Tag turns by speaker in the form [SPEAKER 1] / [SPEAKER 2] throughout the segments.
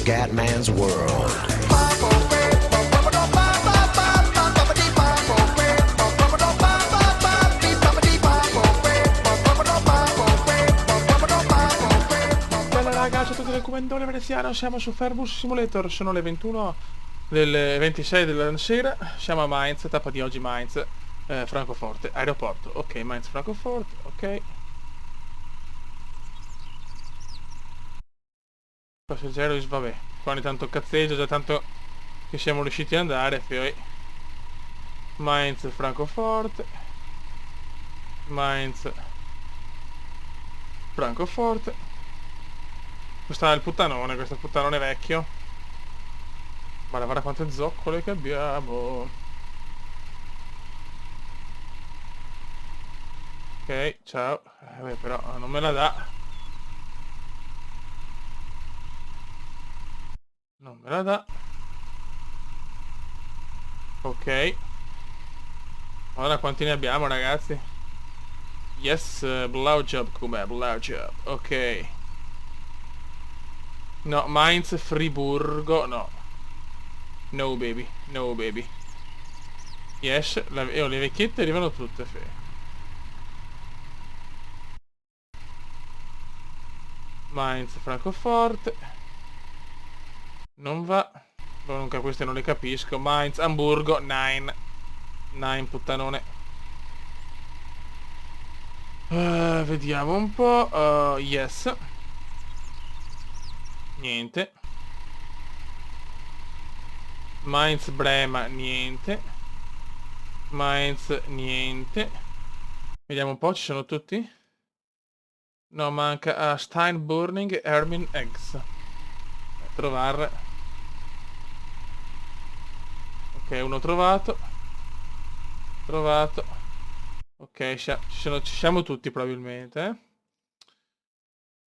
[SPEAKER 1] Scatman's World.
[SPEAKER 2] Bella raga, ciao a tutti del Comendone Veneziano, siamo su Fairbus Simulator, sono le 21 del 26 della sera, siamo a Mainz, tappa di oggi Mainz, Francoforte, aeroporto, ok, Mainz Francoforte, ok. Passeggero, vabbè, qua ogni tanto cazzeggio, già tanto che siamo riusciti ad andare, poi Mainz Francoforte, Mainz Francoforte. Questo è il puttanone, questo è il puttanone vecchio. Guarda quante zoccole che abbiamo. Ok, ciao. Beh, però non me la dà. Non me la dà. Ok. Guarda quanti ne abbiamo, ragazzi. Yes, blowjob, com'è? Blowjob. Ok. No, Mainz, Friburgo, no. No, baby. No, baby. Yes, le vecchiette arrivano tutte, fe. Mainz, Francoforte. Non va. Comunque queste non le capisco. Mainz, Amburgo, 9. 9, puttanone. Vediamo un po'. Yes. Niente. Mainz, Brema, niente. Mainz, niente. Vediamo un po', ci sono tutti? No, manca Stein, Burning, Ermin, Eggs. Trovare. Ok, uno trovato. Trovato. Ok, ci siamo tutti probabilmente, eh?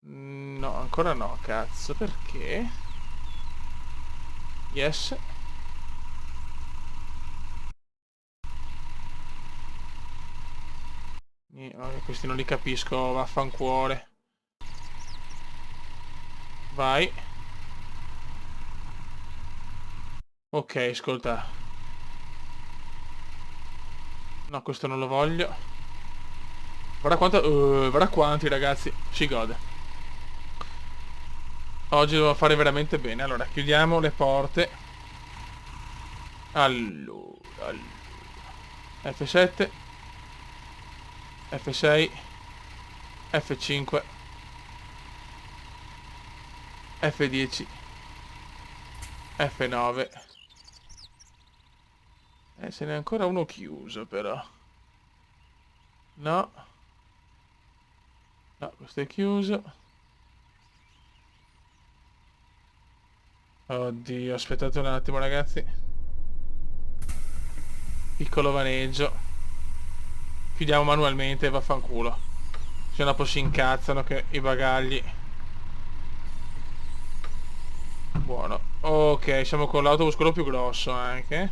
[SPEAKER 2] No, ancora no, cazzo, perché? Yes. Questi non li capisco, vaffanculo. Vai. Ok, ascolta. No, questo non lo voglio. Guarda quanto... guarda quanti, ragazzi. Si gode. Oggi devo fare veramente bene. Allora, chiudiamo le porte. Allora. F7. F6. F5. F10. F9. Ce n'è ancora uno chiuso, però. No. No, questo è chiuso. Oddio, aspettate un attimo, ragazzi. Piccolo vaneggio. Chiudiamo manualmente, vaffanculo. Se no poi si incazzano che i bagagli. Buono. Ok, siamo con l'autobus quello più grosso anche.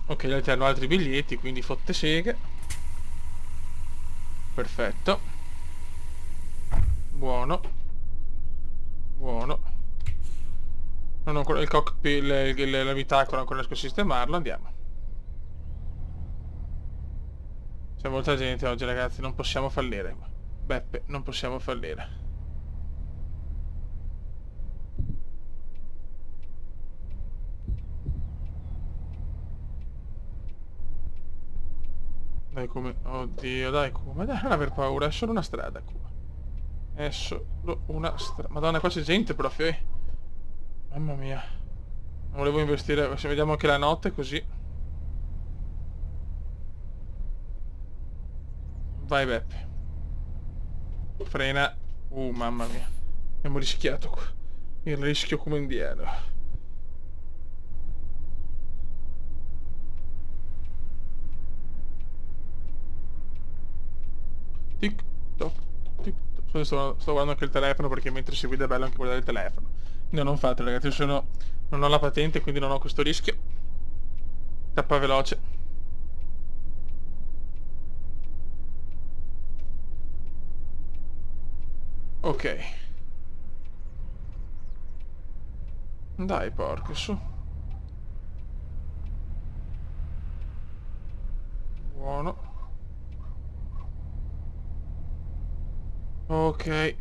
[SPEAKER 2] Ok, gli altri hanno altri biglietti, quindi fotte seghe. Perfetto. Buono. Buono. Non ho ancora il cockpit, l'abitacolo, ancora riesco a sistemarlo, andiamo. C'è molta gente oggi, ragazzi, non possiamo fallire. Beppe, non possiamo fallire. Dai come... Oddio, dai come... Dai, non aver paura, è solo una strada qua. È solo una strada. Madonna, qua c'è gente proprio, eh. Mamma mia. Non volevo investire... Se vediamo anche la notte, così. Vai, Beppe. Frena. Mamma mia. Abbiamo rischiato qua. Il rischio come indiano. Tic toc, tic toc. Sto guardando anche il telefono perché mentre si guida è bello anche guardare il telefono. No, non fatelo, ragazzi, non ho la patente, quindi non ho questo rischio. Tappa veloce. Ok. Dai, porco, su. Buono. Ok.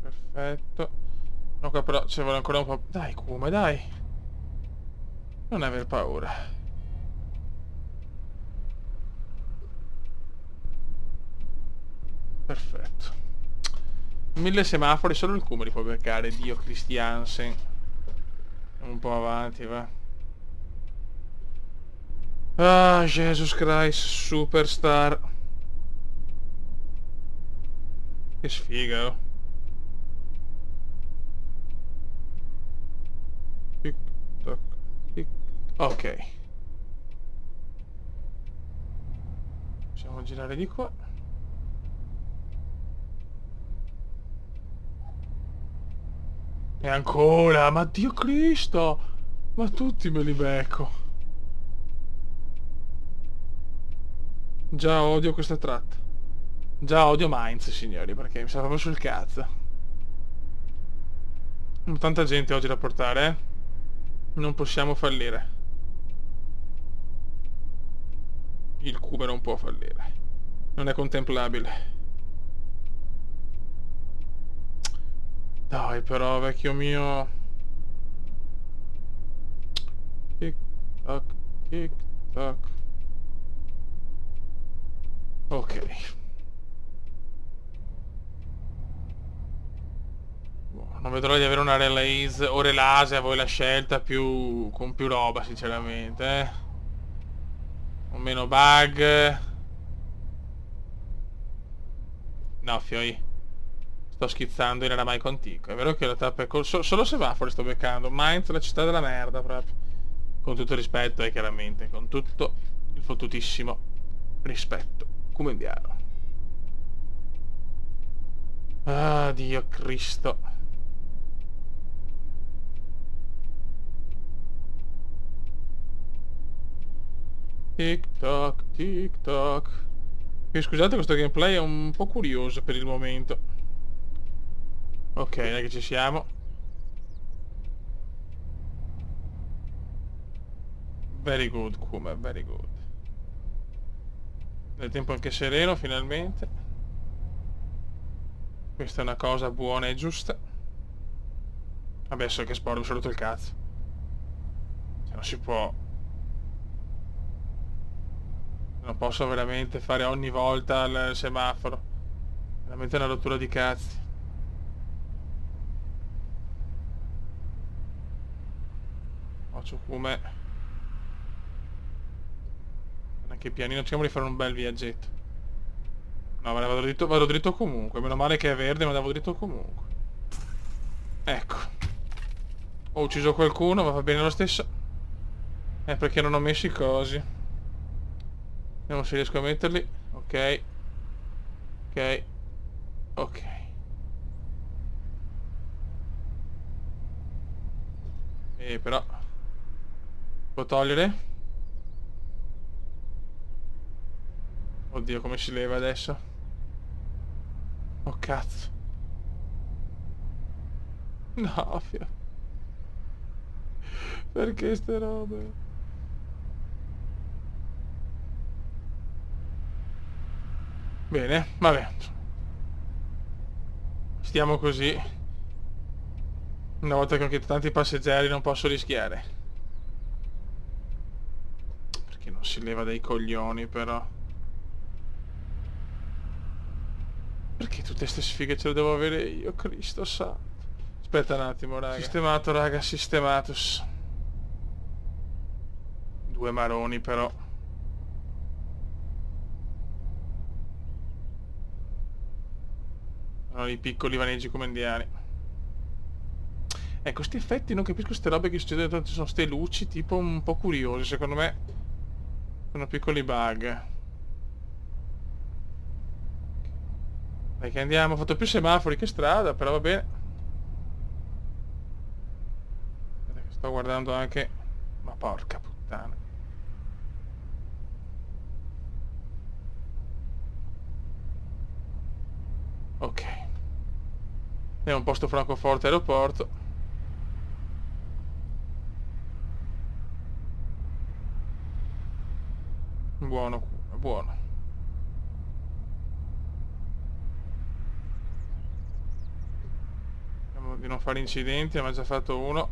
[SPEAKER 2] Perfetto. No, qua però ci vuole ancora un po'. Dai, Kuma, dai. Non aver paura. Perfetto. 1000 semafori, solo il Kuma li può beccare. Dio Christiansen. Un po' avanti, va. Ah, Jesus Christ, superstar. Che sfiga, oh. Tic, tac, tic. Ok. Possiamo girare di qua. E ancora, ma Dio Cristo! Ma tutti me li becco. Già odio questa tratta. Già odio Mainz, signori, perché mi sta proprio sul cazzo. Tanta gente oggi da portare, eh? Non possiamo fallire. Il Cube non può fallire. Non è contemplabile. Dai, però, vecchio mio. Tic tac, tic tac. Ok. Boh, non vedo l'ora di avere una release o relase a voi la scelta più con più roba, sinceramente, eh. O meno bug. No, fioi. Sto schizzando in eramai contigo. È vero che la tappa è solo semafori sto beccando. Mainz, la città della merda, proprio. Con tutto il rispetto, chiaramente. Con tutto il fottutissimo rispetto. Come indiano. Ah, Dio Cristo. Tic toc, tic toc. Scusate, questo gameplay è un po' curioso per il momento. Ok, dai che ci siamo. Very good, Kuma, very good. Nel tempo anche sereno, finalmente. Questa è una cosa buona e giusta. Vabbè, so che sport, mi sono rotto il cazzo. Cioè, non si può. Non posso veramente fare ogni volta il semaforo. Veramente una rottura di cazzi. Occhio come. Anche pianino, cerchiamo di fare un bel viaggetto. No, vado dritto comunque. Meno male che è verde, ma vado dritto comunque. Ecco. Ho ucciso qualcuno, ma va bene lo stesso. Perché non ho messo i cosi. Vediamo se riesco a metterli. Ok. Ok. Ok. E però. Può togliere? Oddio, come si leva adesso? Oh cazzo. No, perché ste robe? Bene, vabbè. Stiamo così. Una volta che ho anche tanti passeggeri non posso rischiare. Perché non si leva dai coglioni però. Perché tutte ste sfighe ce le devo avere io, Cristo santo. Aspetta un attimo, raga. Sistemato, raga, sistematus. Due maroni però. Sono i piccoli vaneggi come indiani. Ecco, sti effetti non capisco ste robe che succedono, ci sono ste luci tipo un po' curiose, secondo me. Sono piccoli bug. Dai che andiamo, ho fatto più semafori che strada, però va bene. Guarda che sto guardando anche. Ma porca puttana. Ok. È un posto Francoforte aeroporto. Buono, buono. Vediamo di non fare incidenti, abbiamo già fatto uno.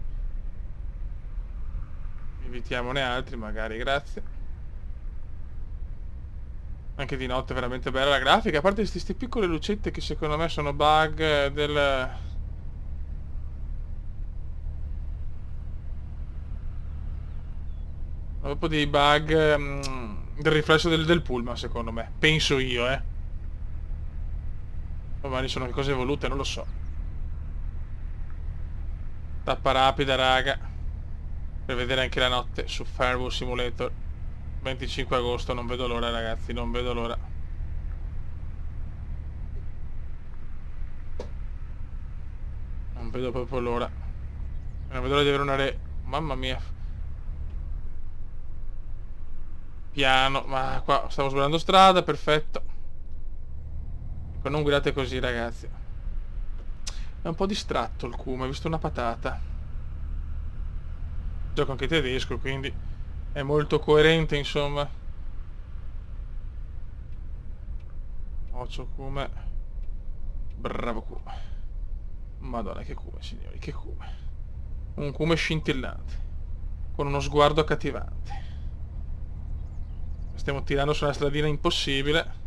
[SPEAKER 2] Evitiamone altri, magari, grazie. Anche di notte è veramente bella la grafica, a parte queste piccole lucette che secondo me sono bug del... Proprio dei bug del riflesso del pullman, secondo me. Penso io, eh. Magari sono cose evolute, non lo so. Tappa rapida, raga. Per vedere anche la notte su Firewall Simulator. 25 agosto, non vedo l'ora, ragazzi, non vedo l'ora. Non vedo proprio l'ora. Non vedo l'ora di avere una Mamma mia. Piano, ma qua stavo sbagliando strada, perfetto. Ecco, non guidate così, ragazzi. È un po' distratto il Kuma, ho visto una patata. Gioco anche tedesco, quindi è molto coerente, insomma. Occhio Kuma. Bravo Kuma. Madonna, che Kuma, signori, che Kuma. Un Kuma scintillante, con uno sguardo accattivante. Stiamo tirando su una stradina impossibile.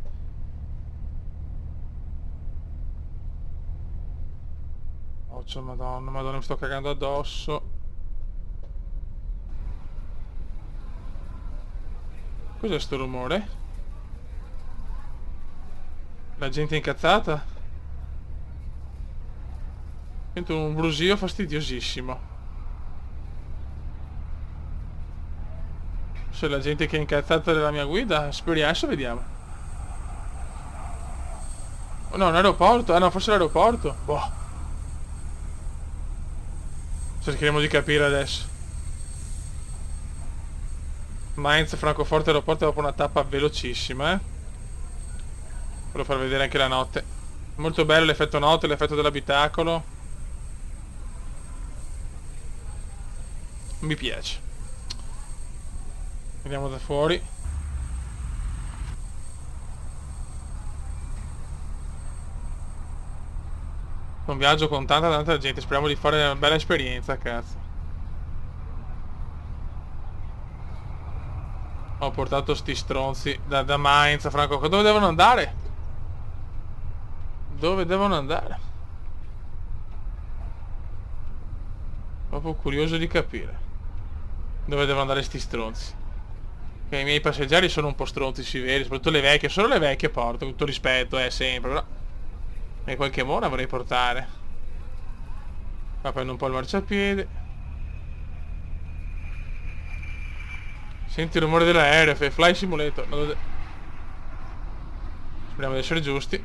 [SPEAKER 2] Occhio, madonna, madonna, mi sto cagando addosso. Cos'è sto rumore? La gente è incazzata? Sento un brusio fastidiosissimo. Se la gente che è incazzata della mia guida, speriamo, adesso vediamo. Oh no, un aeroporto? Ah no, forse l'aeroporto. Boh. Cercheremo di capire adesso. Mainz, Francoforte, aeroporto dopo una tappa velocissima, eh. Volevo far vedere anche la notte. Molto bello l'effetto notte, l'effetto dell'abitacolo. Mi piace. Vediamo da fuori. Un viaggio con tanta gente. Speriamo di fare una bella esperienza, cazzo. Ho portato sti stronzi da Mainz a Franco. Dove devono andare? Dove devono andare? Proprio curioso di capire dove devono andare sti stronzi. Che i miei passeggeri sono un po' stronzi, si vede. Soprattutto le vecchie. Solo le vecchie porto. Con tutto rispetto, sempre. Però e qualche mona vorrei portare. Qua prendo un po' il marciapiede. Senti il rumore dell'aereo, Fly Simulator. Speriamo di essere giusti.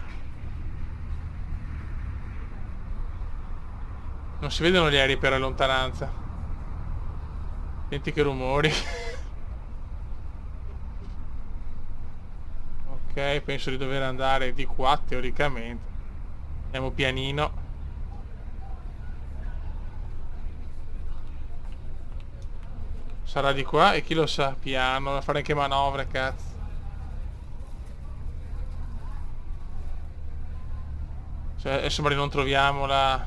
[SPEAKER 2] Non si vedono gli aerei per la lontananza. Senti che rumori. Ok, penso di dover andare di qua teoricamente. Andiamo pianino. Sarà di qua e chi lo sa, piano, a fare anche manovre, cazzo. Cioè, adesso magari non troviamo la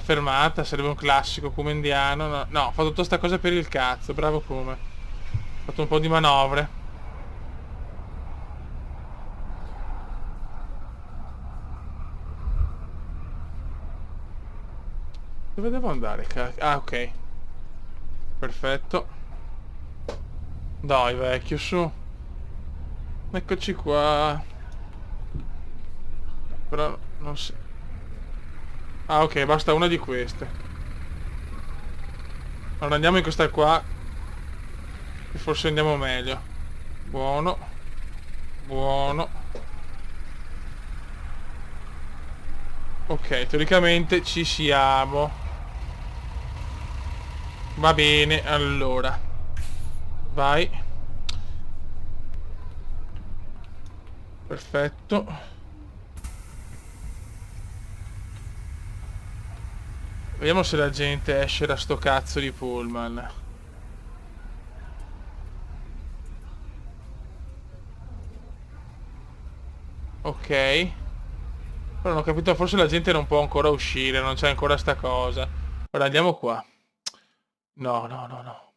[SPEAKER 2] fermata, sarebbe un classico come indiano. No, no, ho fatto tutta sta cosa per il cazzo, bravo come. Ho fatto un po' di manovre. Dove devo andare? Ah, ok. Perfetto. Dai, vecchio, su. Eccoci qua. Però non si... Ah, ok, basta una di queste. Allora andiamo in questa qua. E forse andiamo meglio. Buono. Buono. Ok, teoricamente ci siamo. Va bene, allora. Vai. Perfetto. Vediamo se la gente esce da sto cazzo di pullman. Ok. Però non ho capito, forse la gente non può ancora uscire, non c'è ancora sta cosa. Ora andiamo qua. No, no, no, no.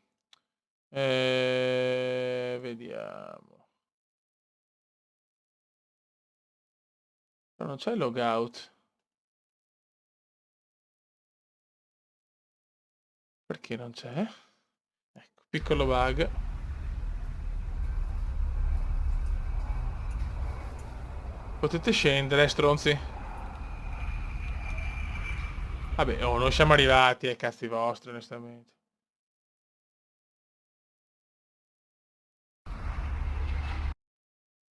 [SPEAKER 2] Vediamo. Però non c'è il logout. Perché non c'è? Ecco, piccolo bug. Potete scendere, stronzi. Vabbè, oh, noi siamo arrivati, cazzi vostri, onestamente.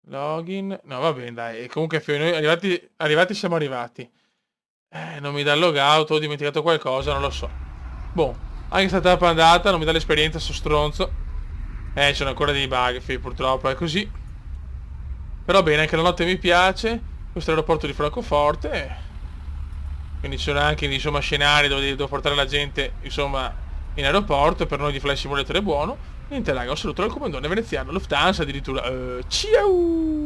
[SPEAKER 2] Login. No, va bene, dai. Comunque, noi arrivati siamo arrivati. Non mi dà il logout, ho dimenticato qualcosa, non lo so. Boh, anche sta tappa andata, non mi dà l'esperienza, sto stronzo. Ci sono ancora dei bug, purtroppo è così. Però bene, anche la notte mi piace. Questo è l'aeroporto di Francoforte. Quindi ci sono anche, insomma, scenari dove devo portare la gente, insomma, in aeroporto. Per noi di Flight Simulator è buono. Niente raga, un saluto dal comandone veneziano, Lufthansa addirittura. Ciao!